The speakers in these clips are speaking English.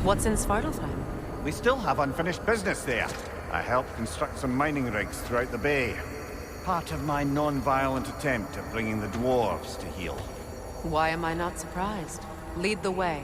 What's in Svartalfheim? We still have unfinished business there. I helped construct some mining rigs throughout the bay. Part of my non-violent attempt at bringing the dwarves to heel. Why am I not surprised? Lead the way.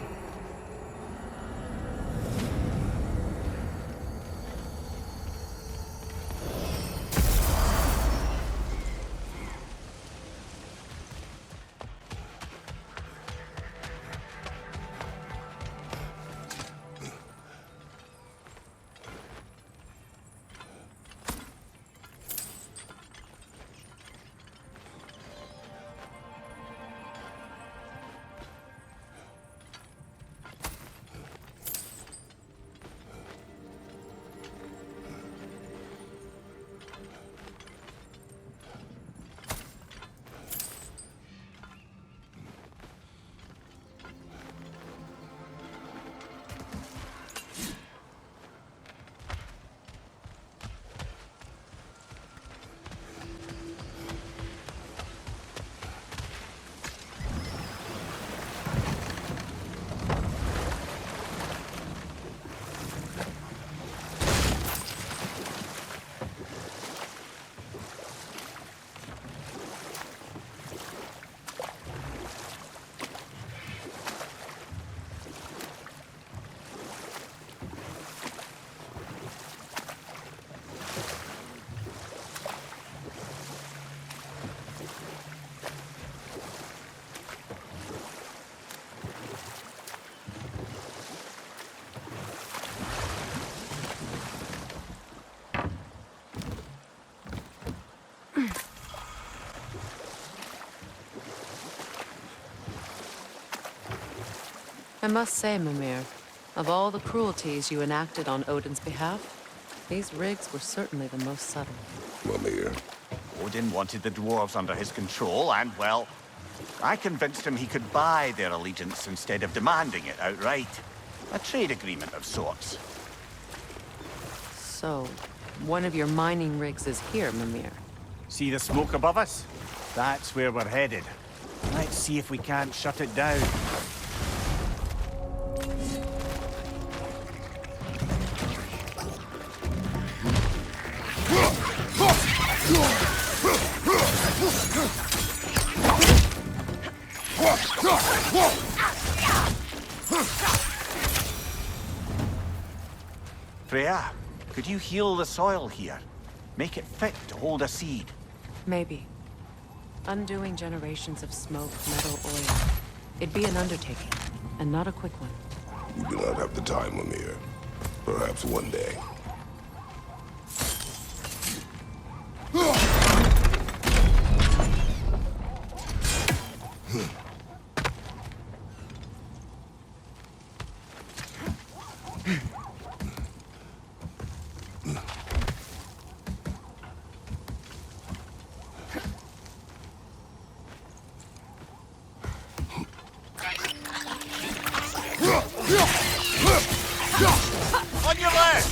I must say, Mimir, of all the cruelties you enacted on Odin's behalf, these rigs were certainly the most subtle. Mimir. Odin wanted the dwarves under his control, and, well, I convinced him he could buy their allegiance instead of demanding it outright. A trade agreement of sorts. So, one of your mining rigs is here, Mimir. See the smoke above us? That's where we're headed. Let's see if we can't shut it down. Freya, could you heal the soil here? Make it fit to hold a seed? Maybe. Undoing generations of smoke, metal, oil. It'd be an undertaking, and not a quick one. You do not have the time, Mimir. Perhaps one day. On your left!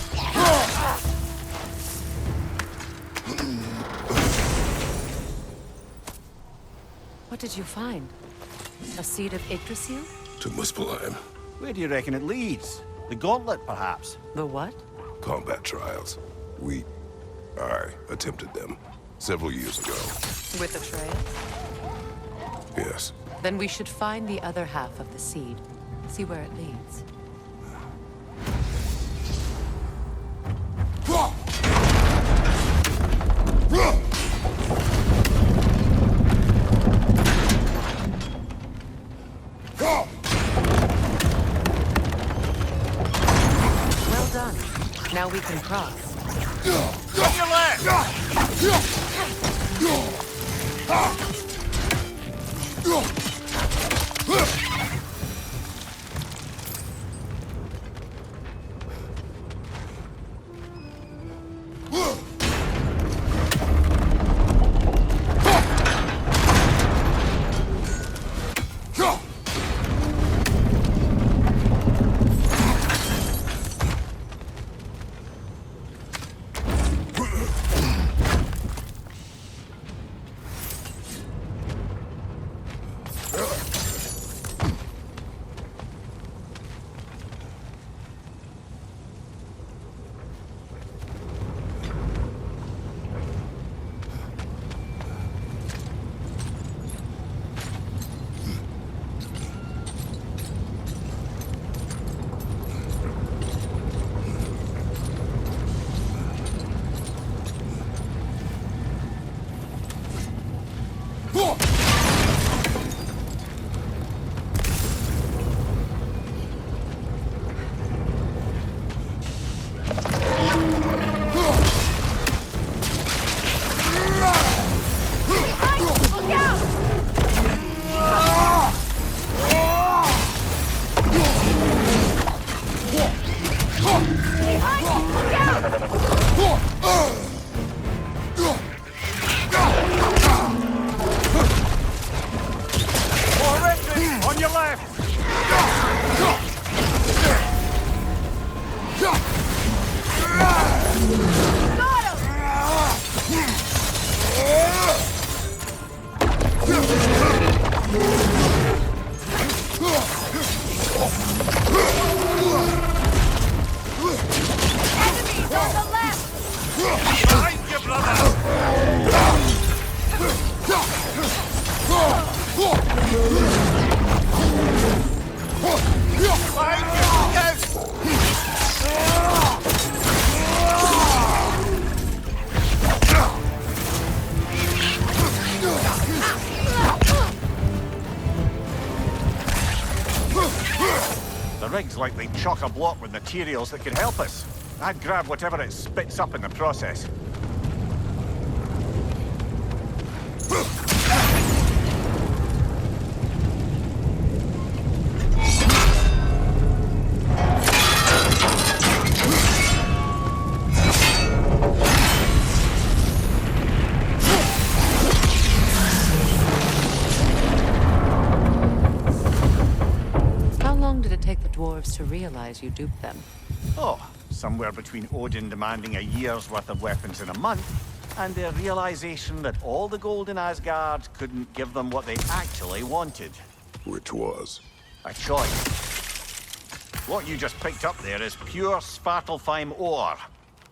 What did you find? A seed of Yggdrasil? To Muspelheim. Where do you reckon it leads? The gauntlet, perhaps? The what? Combat trials. I attempted them several years ago. With a trail? Yes. Then we should find the other half of the seed. See where it leads. Well done. Now we can cross. On your left! like they chock a block with materials that could help us. I'd grab whatever it spits up in the process. Dwarves to realize you duped them. Oh, somewhere between Odin demanding a year's worth of weapons in a month, and their realization that all the gold in Asgard couldn't give them what they actually wanted. Which was? A choice. What you just picked up there is pure Svartalfheim ore.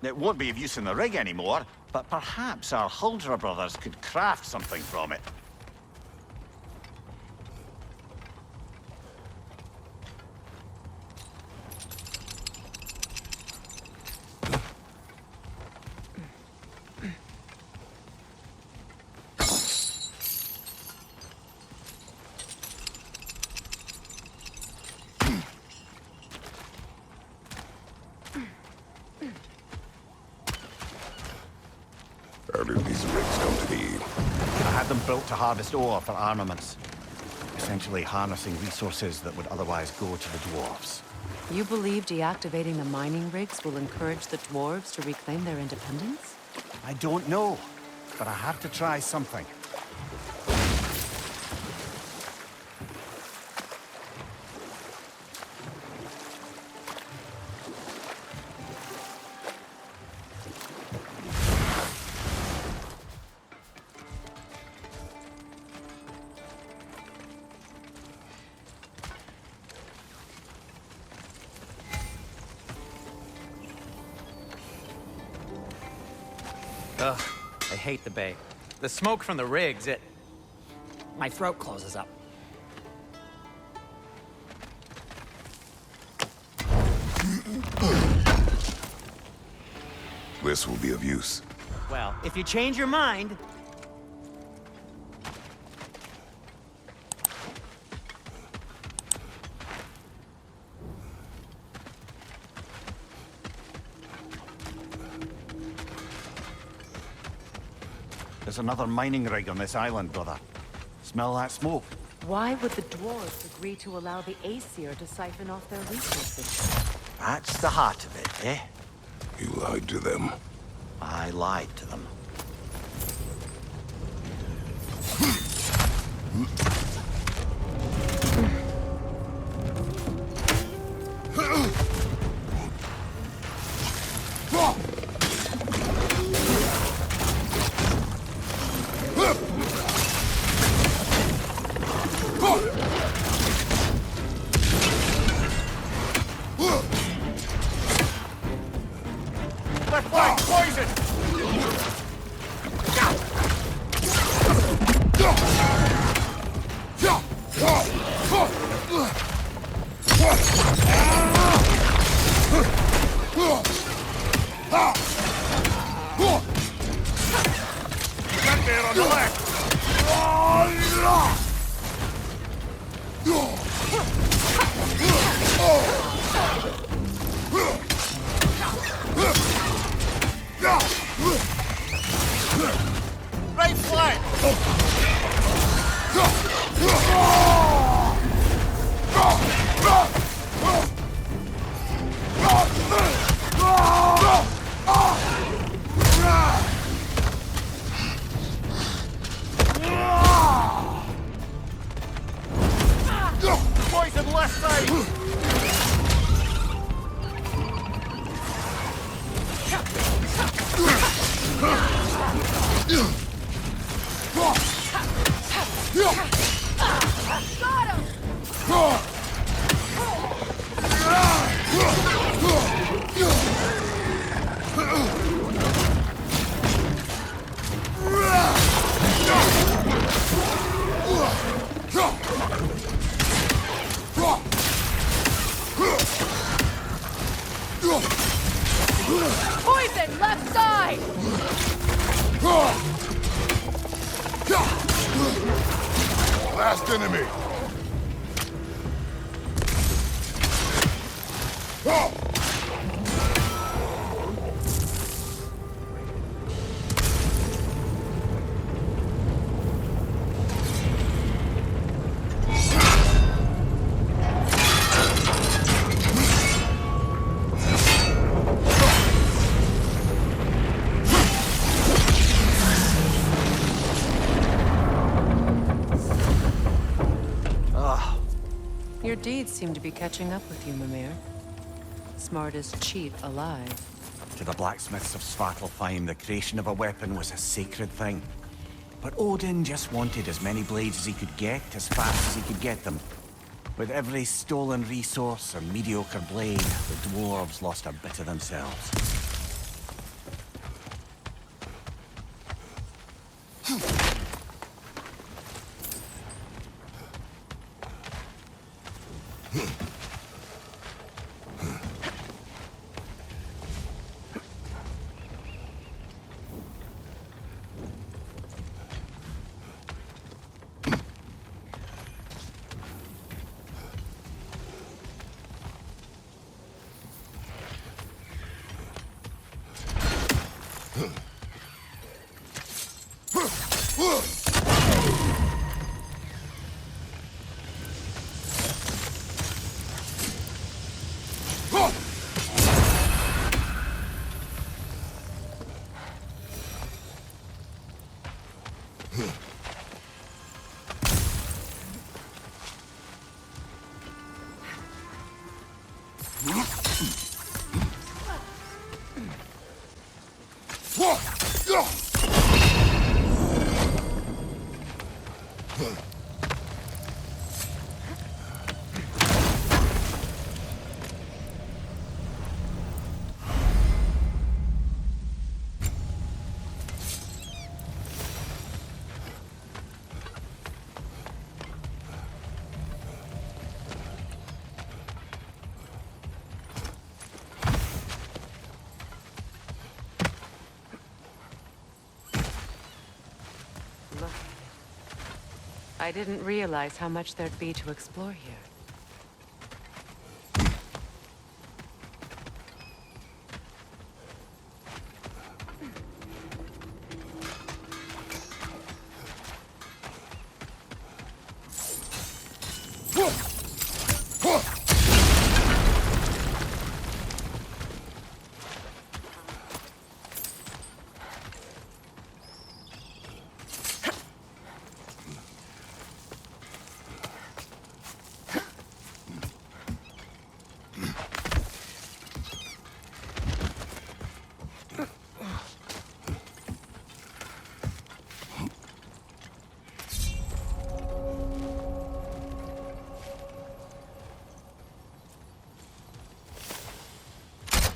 It won't be of use in the rig anymore, but perhaps our Huldra brothers could craft something from it. How did these rigs come to be? I had them built to harvest ore for armaments. Essentially harnessing resources that would otherwise go to the dwarves. You believe deactivating the mining rigs will encourage the dwarves to reclaim their independence? I don't know, but I have to try something. Ugh, I hate the bay. The smoke from the rigs, my throat closes up. This will be of use. Well, if you change your mind... There's another mining rig on this island, brother. Smell that smoke? Why would the dwarves agree to allow the Aesir to siphon off their resources? That's the heart of it, eh? You lied to them. I lied to them. Right flank! Poison left side! Poison left side! Last enemy! Your deeds seem to be catching up with you, Mimir. Smartest cheat alive. To the blacksmiths of Svartalfheim, the creation of a weapon was a sacred thing. But Odin just wanted as many blades as he could get, as fast as he could get them. With every stolen resource or mediocre blade, the dwarves lost a bit of themselves. I didn't realize how much there'd be to explore here.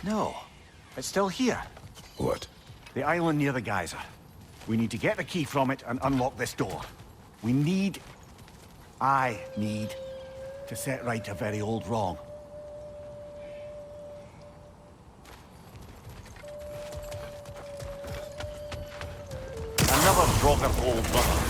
No, it's still here. What? The island near the geyser. We need to get the key from it and unlock this door. I need to set right a very old wrong. Another Draugr old brother.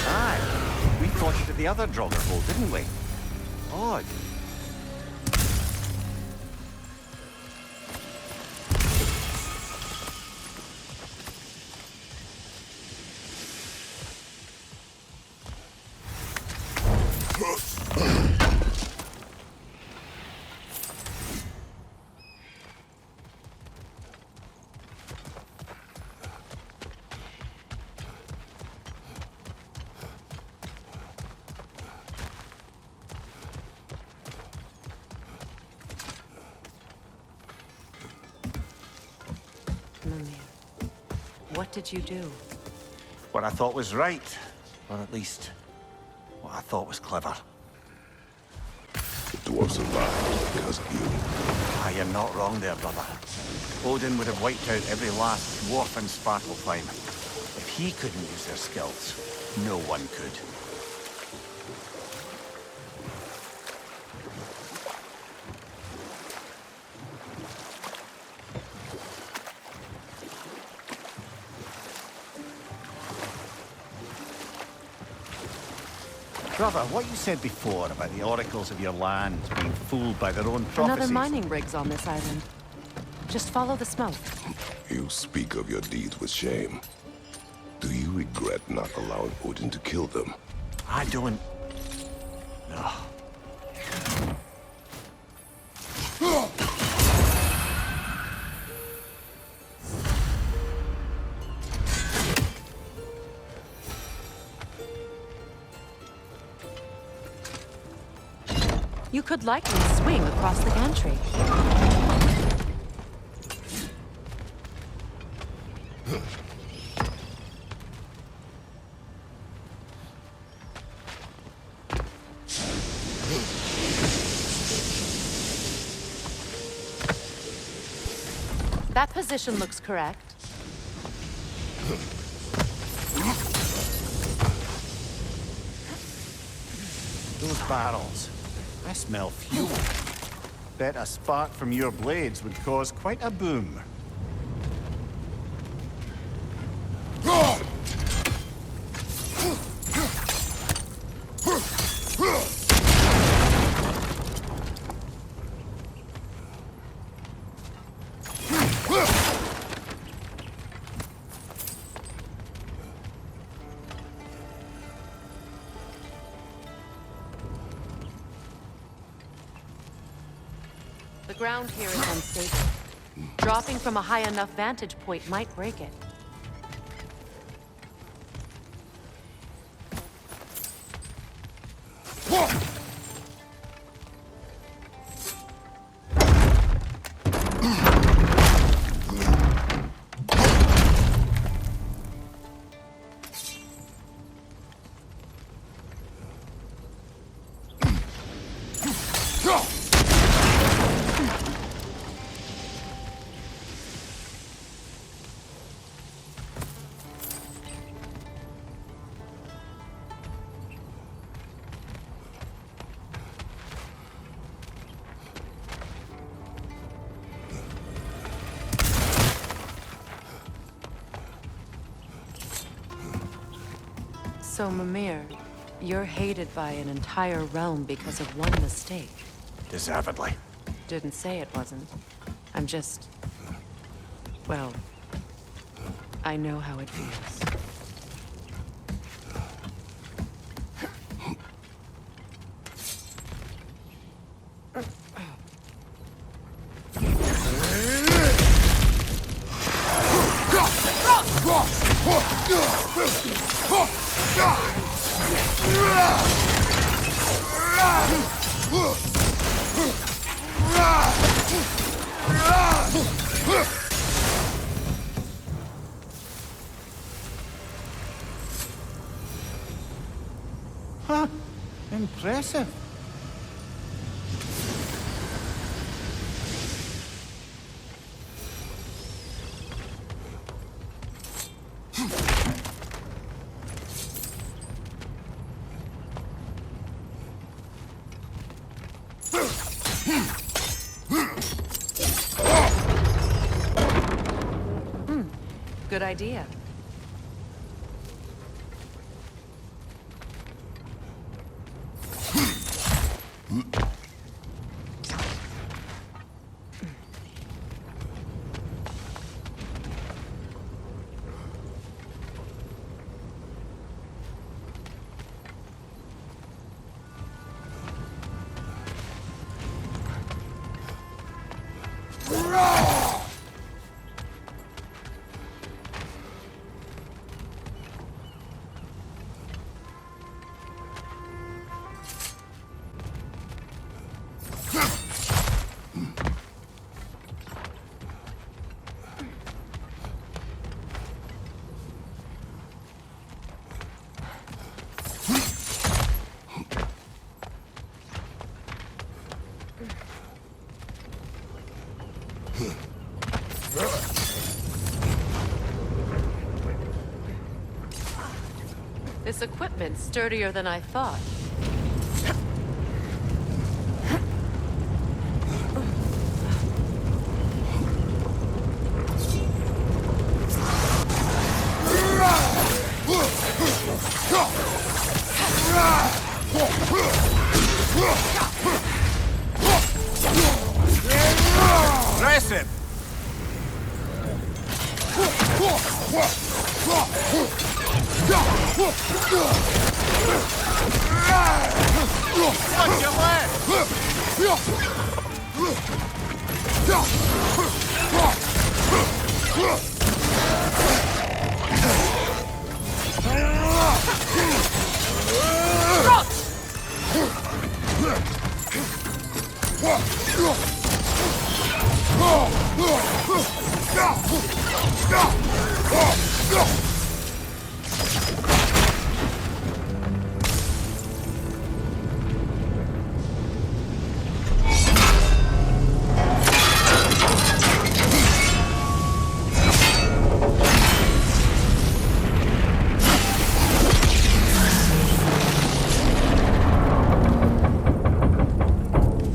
Aye, we caught it at the other Draugr hole, didn't we? Odd. Mimir, what did you do? What I thought was right, or at least what I thought was clever. The dwarves survived because of you. Ah, you're not wrong there, brother. Odin would have wiped out every last dwarf in Svartalfheim. If he couldn't use their skills, no one could. Brother, what you said before about the oracles of your land being fooled by their own prophecies... Another mining rig's on this island. Just follow the smoke. You speak of your deeds with shame. Do you regret not allowing Odin to kill them? I don't... No. You could likely swing across the gantry. That position looks correct. Those barrels. I smell fuel. Bet a spark from your blades would cause quite a boom. The ground here is unstable. Dropping from a high enough vantage point might break it. So, Mimir, you're hated by an entire realm because of one mistake. Deservedly. Didn't say it wasn't. I'm just... well, I know how it feels. Huh. Impressive. Good idea. This equipment's sturdier than I thought. Watch your left!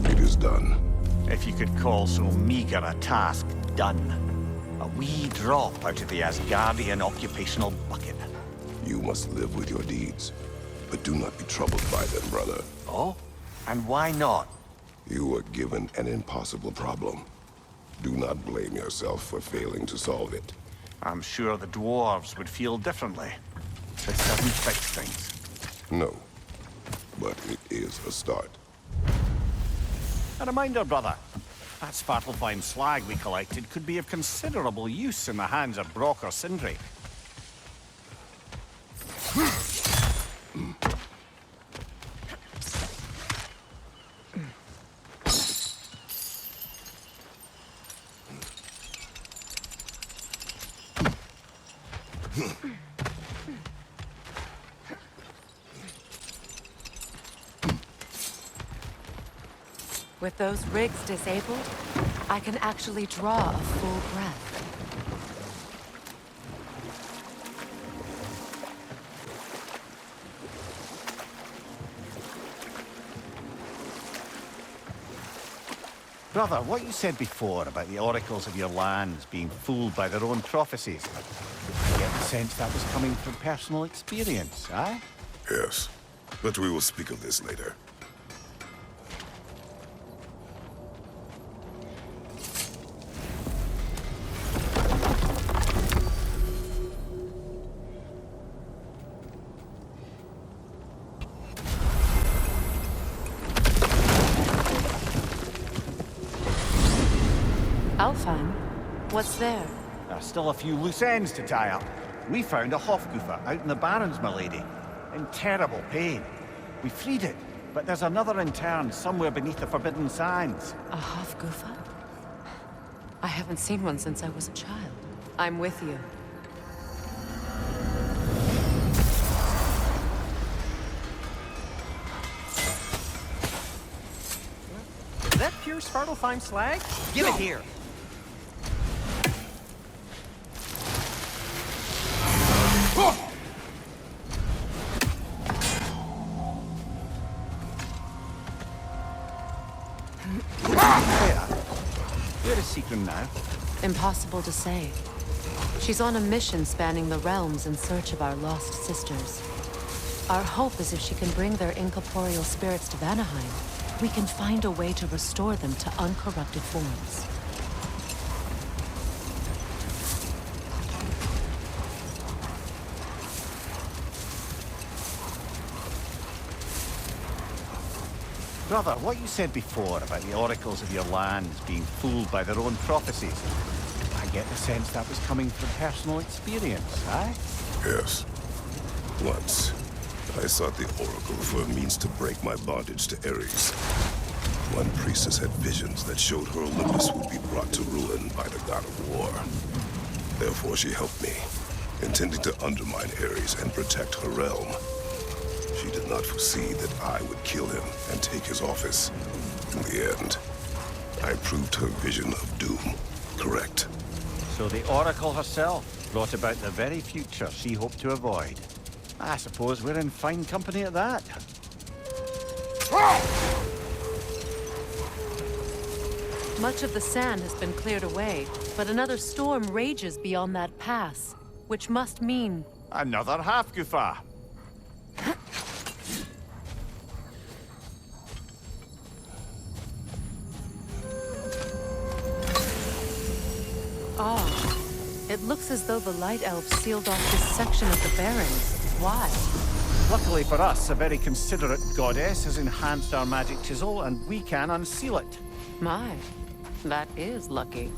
It is done. If you could call so meager a task done. A wee drop out of the Asgardian occupational bucket. You must live with your deeds, but do not be troubled by them, brother. Oh? And why not? You were given an impossible problem. Do not blame yourself for failing to solve it. I'm sure the dwarves would feel differently. This doesn't fix things. No, but it is a start. A reminder, brother. That Svartalfheim slag we collected could be of considerable use in the hands of Brock or Sindri. With those rigs disabled, I can actually draw a full breath. Brother, what you said before about the oracles of your lands being fooled by their own prophecies, I get the sense that was coming from personal experience, eh? Yes, but we will speak of this later. Alfheim? What's there? There's still a few loose ends to tie up. We found a Hofgufa out in the Barrens, my lady. In terrible pain. We freed it, but there's another intern somewhere beneath the Forbidden Sands. A Hofgufa? I haven't seen one since I was a child. I'm with you. Is that pure Svartalfheim slag? Give it here. Where is Seekrin now? Impossible to say. She's on a mission spanning the realms in search of our lost sisters. Our hope is if she can bring their incorporeal spirits to Vanaheim, we can find a way to restore them to uncorrupted forms. Brother, what you said before about the oracles of your lands being fooled by their own prophecies, I get the sense that was coming from personal experience, eh? Yes. Once, I sought the Oracle for a means to break my bondage to Ares. One priestess had visions that showed her Olympus would be brought to ruin by the god of war. Therefore she helped me, intending to undermine Ares and protect her realm. She did not foresee that I would kill him and take his office. In the end, I proved her vision of doom correct. So the Oracle herself brought about the very future she hoped to avoid. I suppose we're in fine company at that. Much of the sand has been cleared away, but another storm rages beyond that pass, which must mean... Another Hofgufa. It looks as though the Light Elves sealed off this section of the Barrens. Why? Luckily for us, a very considerate goddess has enhanced our magic chisel, and we can unseal it. My, that is lucky.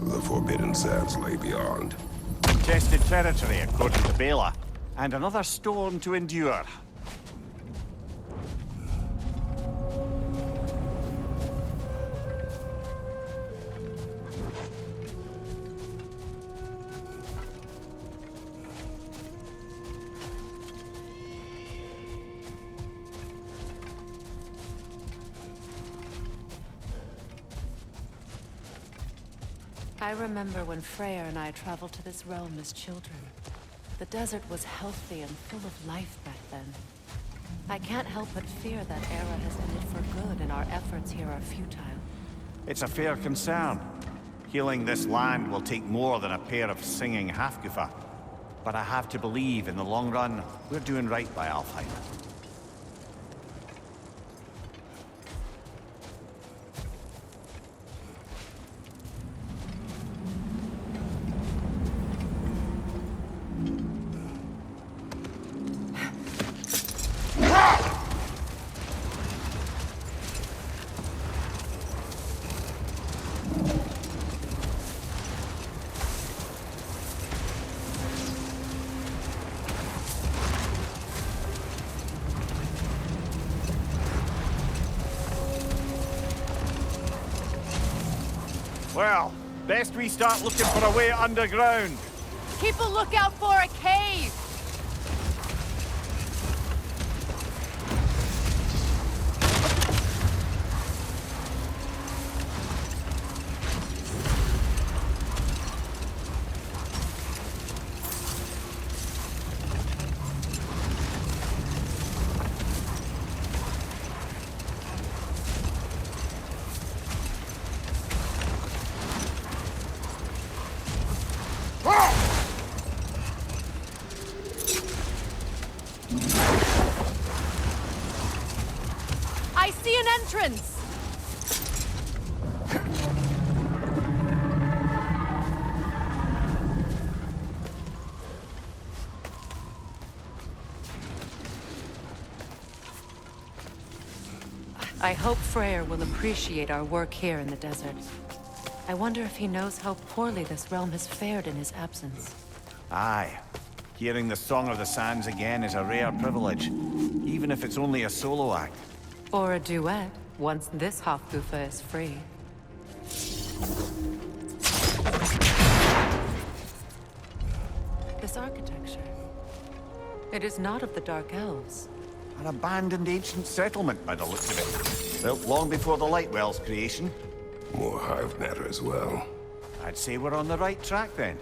The Forbidden Sands lay beyond. Contested territory, according to Bela, and another storm to endure. I remember when Freya and I traveled to this realm as children. The desert was healthy and full of life back then. I can't help but fear that era has ended for good and our efforts here are futile. It's a fair concern. Healing this land will take more than a pair of singing Halfgufa. But I have to believe, in the long run, we're doing right by Alfheim. Well, best we start looking for a way underground. Keep a lookout for a cave! I see an entrance! I hope Freyr will appreciate our work here in the desert. I wonder if he knows how poorly this realm has fared in his absence. Aye. Hearing the Song of the Sands again is a rare privilege, even if it's only a solo act. Or a duet, once this Hofgufa is free. This architecture. It is not of the Dark Elves. An abandoned ancient settlement, by the looks of it. Built long before the Lightwell's creation. More hive matter as well. I'd say we're on the right track then.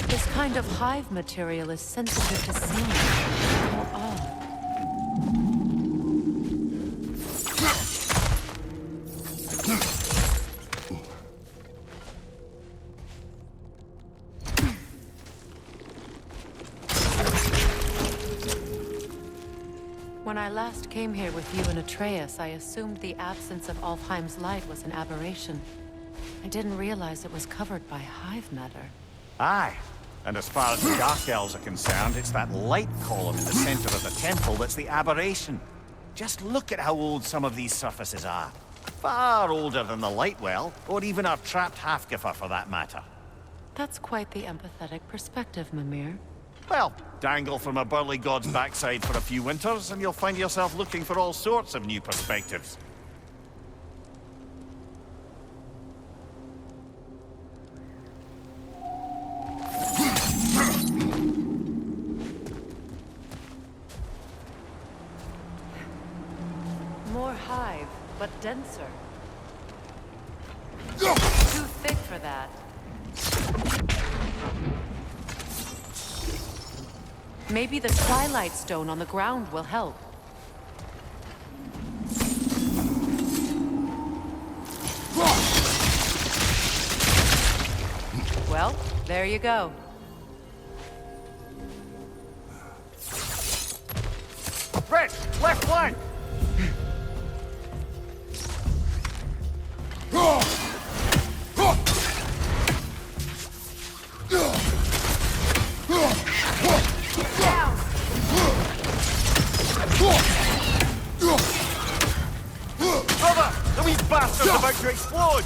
This kind of hive material is sensitive to sound. How odd. When I last came here with you and Atreus, I assumed the absence of Alfheim's light was an aberration. I didn't realize it was covered by hive matter. Aye. And as far as the Dark Elves are concerned, it's that light column in the center of the temple that's the aberration. Just look at how old some of these surfaces are. Far older than the Lightwell, or even our trapped Halfgufa for that matter. That's quite the empathetic perspective, Mimir. Well, dangle from a burly god's backside for a few winters, and you'll find yourself looking for all sorts of new perspectives. More hive, but denser. Too thick for that. Maybe the Twilight Stone on the ground will help. Well, there you go. Red, left flank! Brother, the wee bastard's about to explode!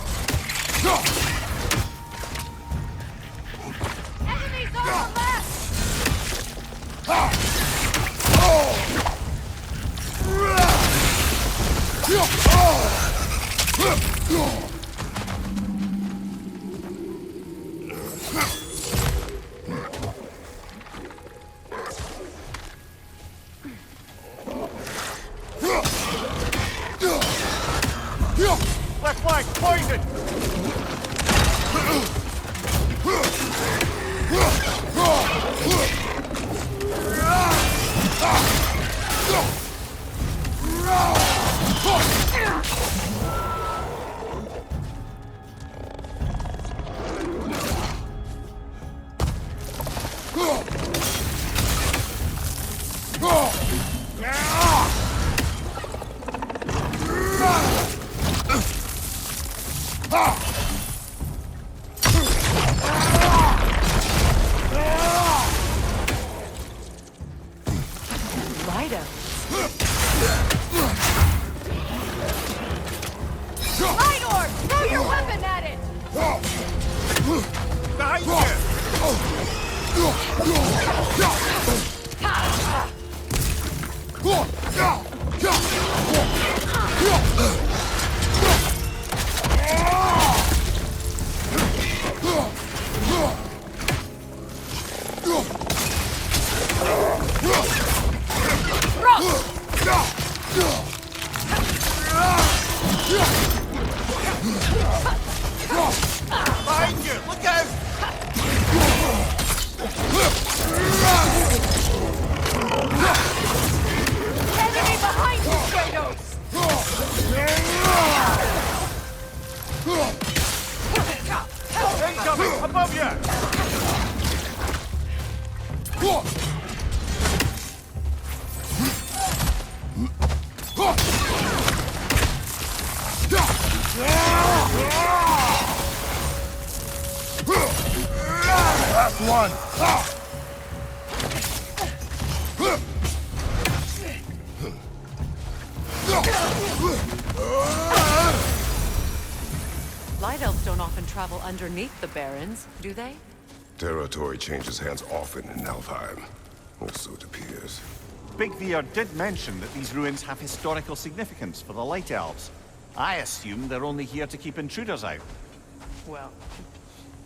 Enemies on the left! Left flank, pointed! Behind you! Look out! Enemy behind you, Kratos! Incoming! Above you! Last one! Light elves don't often travel underneath the Barrens, do they? Territory changes hands often in Alfheim. Or so it appears. Big Veer did mention that these ruins have historical significance for the Light Elves. I assume they're only here to keep intruders out. Well,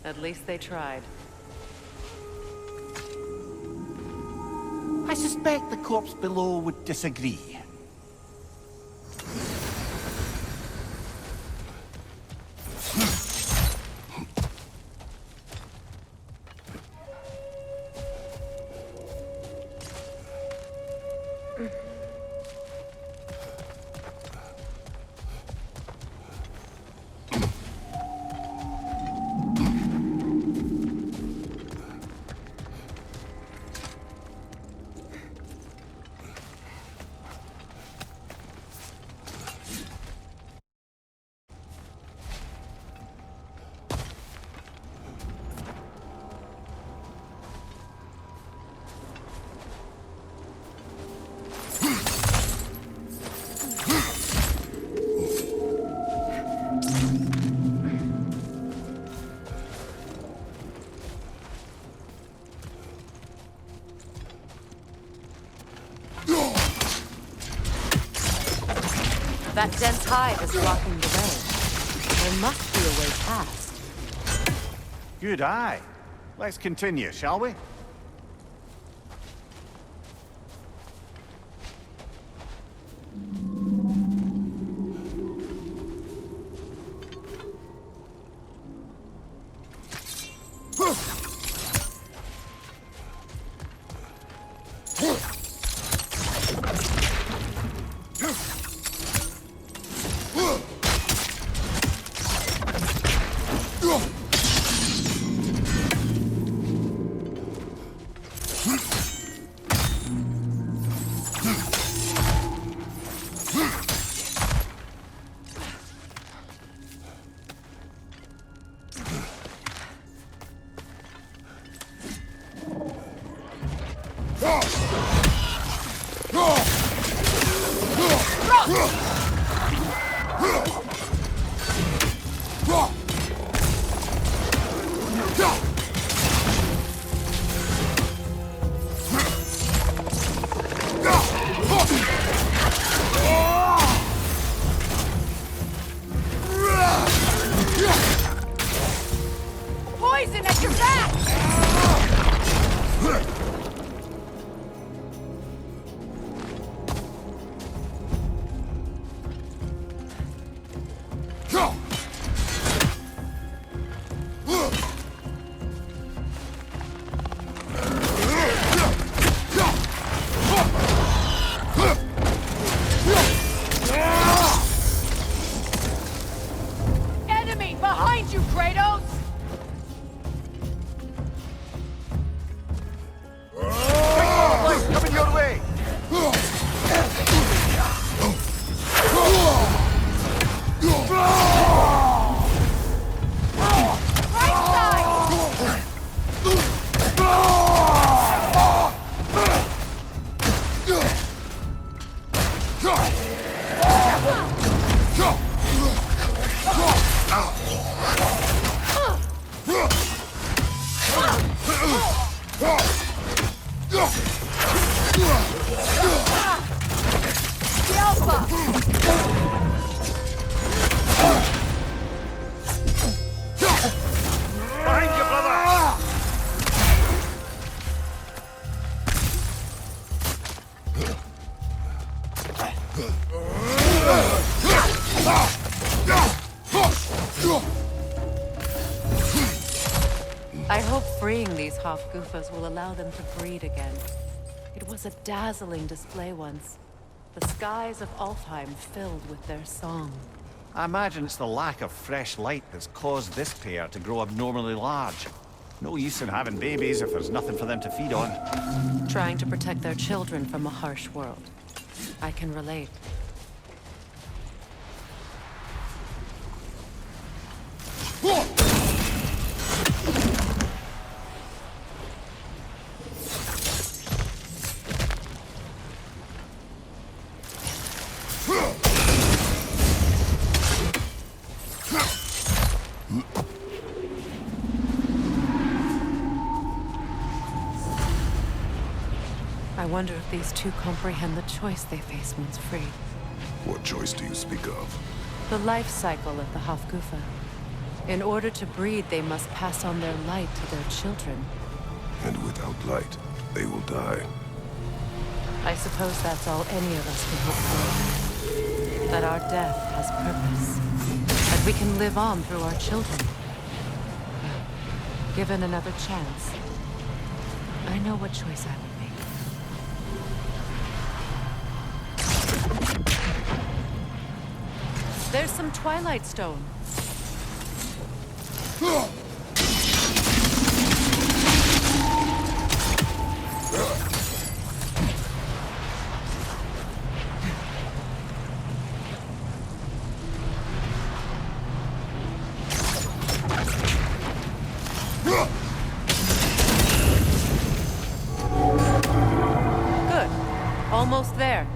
at least they tried. I suspect the corpse below would disagree. That dense hive is blocking the way. There must be a way past. Good eye. Let's continue, shall we? Poison at your back! Enemy behind you, Kratos! Coming your way! Right side! The Alpha! Behind you, brother! I hope freeing these Hofgufas will allow them to breed again. It was a dazzling display once. The skies of Alfheim filled with their song. I imagine it's the lack of fresh light that's caused this pair to grow abnormally large. No use in having babies if there's nothing for them to feed on. Trying to protect their children from a harsh world. I can relate. I wonder if these two comprehend the choice they face once freed. What choice do you speak of? The life cycle of the Hofgufa. In order to breed, they must pass on their light to their children. And without light, they will die. I suppose that's all any of us can hope for. That our death has purpose. That we can live on through our children. Given another chance, I know what choice I would make. There's some Twilight Stone. Good. Almost there.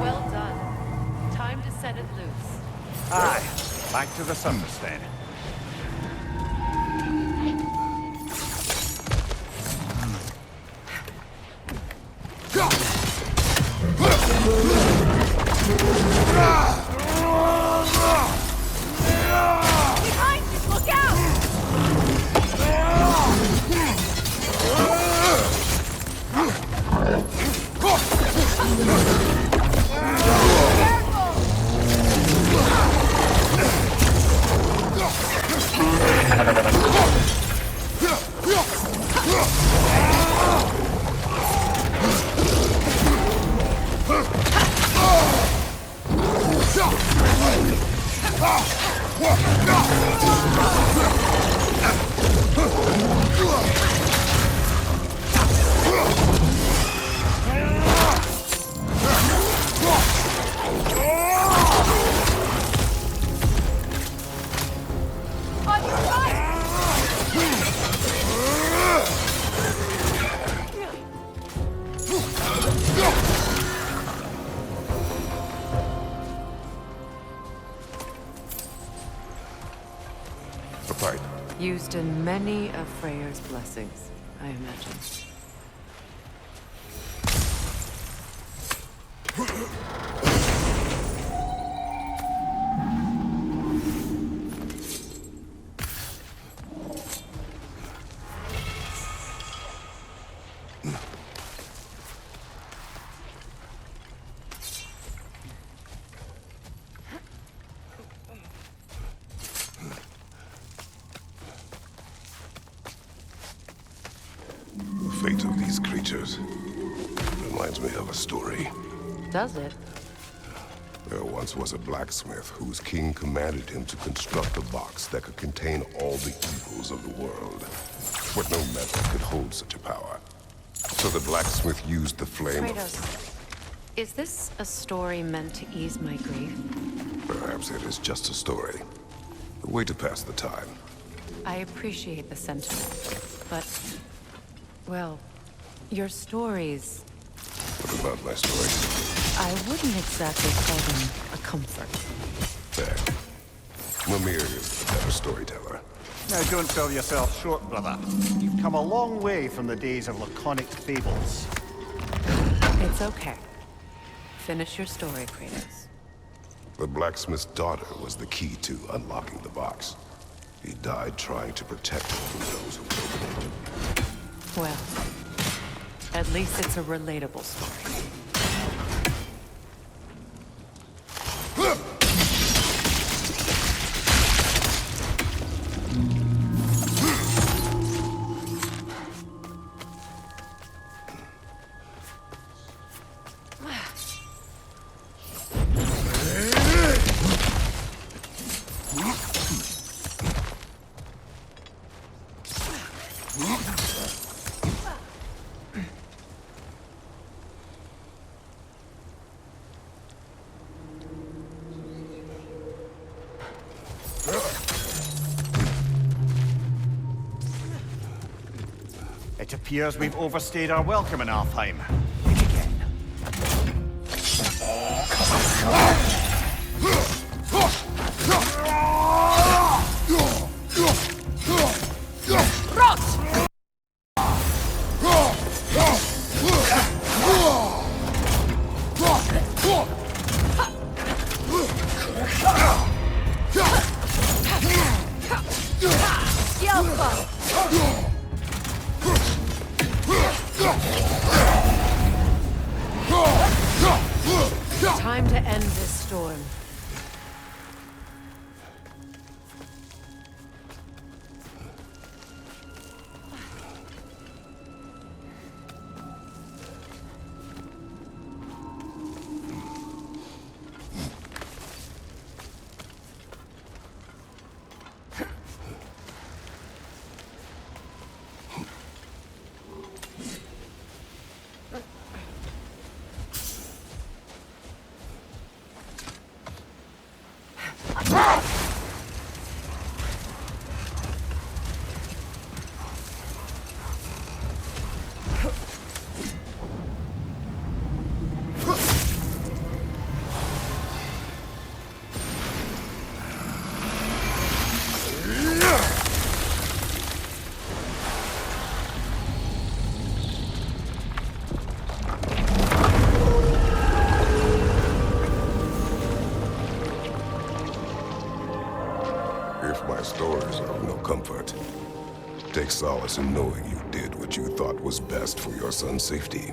Well done. Time to set it loose. Aye, back to the surface then. Behind you! Look out! Careful! The pipe. Used in many of Freyr's blessings, I imagine. The fate of these creatures reminds me of a story. Does it? There once was a blacksmith whose king commanded him to construct a box that could contain all the evils of the world. But no metal could hold such a power. So the blacksmith used the flame Kratos, is this a story meant to ease my grief? Perhaps it is just a story. A way to pass the time. I appreciate the sentiment, but... well, your stories... What about my stories? I wouldn't exactly call them a comfort. There. Mimir is the better storyteller. Now, don't sell yourself short, brother. You've come a long way from the days of laconic fables. It's okay. Finish your story, Kratos. The blacksmith's daughter was the key to unlocking the box. He died trying to protect her from those who opened it. Well, at least it's a relatable story. It appears we've overstayed our welcome in Alfheim. Think again. Time to end this storm. If my stories are of no comfort, take solace in knowing you did what you thought was best for your son's safety.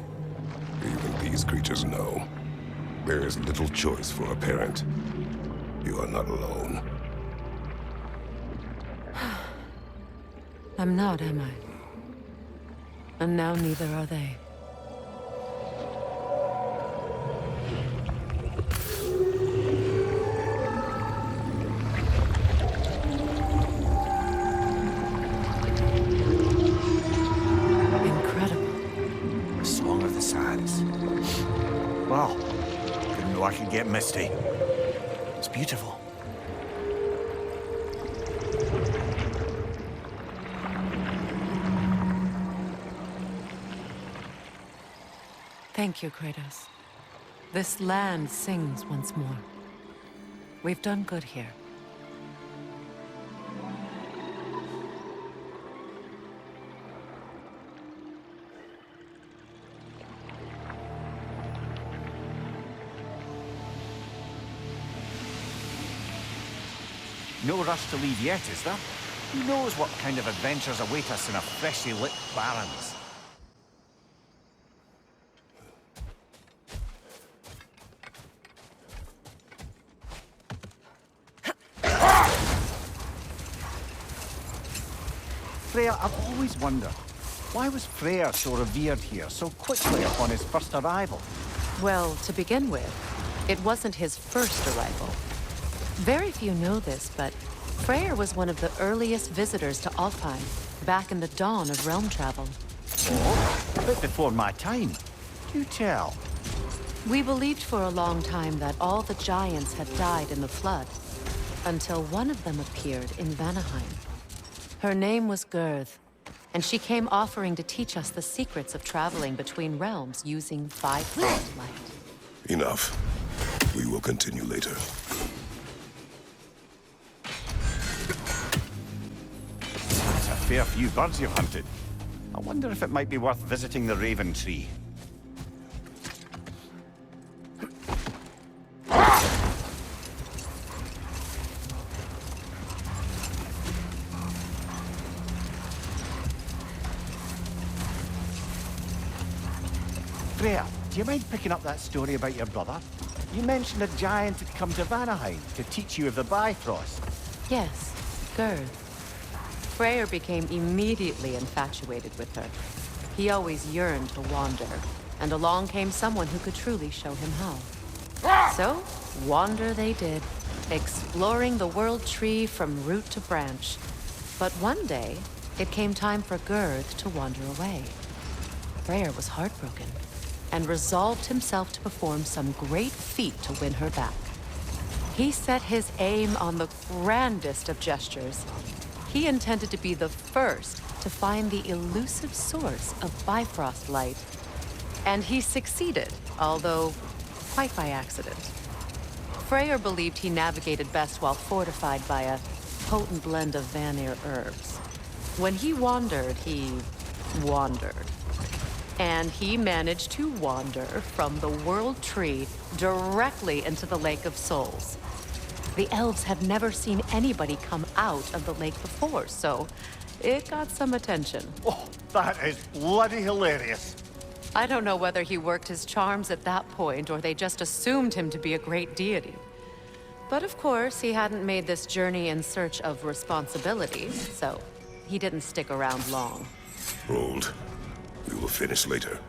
Even these creatures know. There is little choice for a parent. You are not alone. I'm not, am I? And now neither are they. Misty. It's beautiful. Thank you, Kratos. This land sings once more. We've done good here. No rush to leave yet, is there? Who knows what kind of adventures await us in a freshly lit Barrens? Freya, I've always wondered, why was Freyr so revered here so quickly upon his first arrival? Well, to begin with, it wasn't his first arrival. Very few know this, but Freyr was one of the earliest visitors to Alfheim, back in the dawn of realm travel. Oh, a bit before my time. Do tell. We believed for a long time that all the giants had died in the flood, until one of them appeared in Vanaheim. Her name was Gurth, and she came offering to teach us the secrets of traveling between realms using Bifrost light. Enough. We will continue later. That's a fair few birds you've hunted. I wonder if it might be worth visiting the Raven Tree. Freya, do you mind picking up that story about your brother? You mentioned a giant had come to Vanaheim to teach you of the Bifrost. Yes, Gurth. Freyr became immediately infatuated with her. He always yearned to wander, and along came someone who could truly show him how. So, wander they did, exploring the World Tree from root to branch. But one day, it came time for Gurth to wander away. Freyr was heartbroken, and resolved himself to perform some great feat to win her back. He set his aim on the grandest of gestures. He intended to be the first to find the elusive source of Bifrost light. And he succeeded, although quite by accident. Freyr believed he navigated best while fortified by a potent blend of Vanir herbs. When he wandered, he wandered. And he managed to wander from the World Tree directly into the Lake of Souls. The elves had never seen anybody come out of the lake before, so it got some attention. Oh, that is bloody hilarious. I don't know whether he worked his charms at that point or they just assumed him to be a great deity. But of course, he hadn't made this journey in search of responsibilities, so he didn't stick around long. Hold. We will finish later.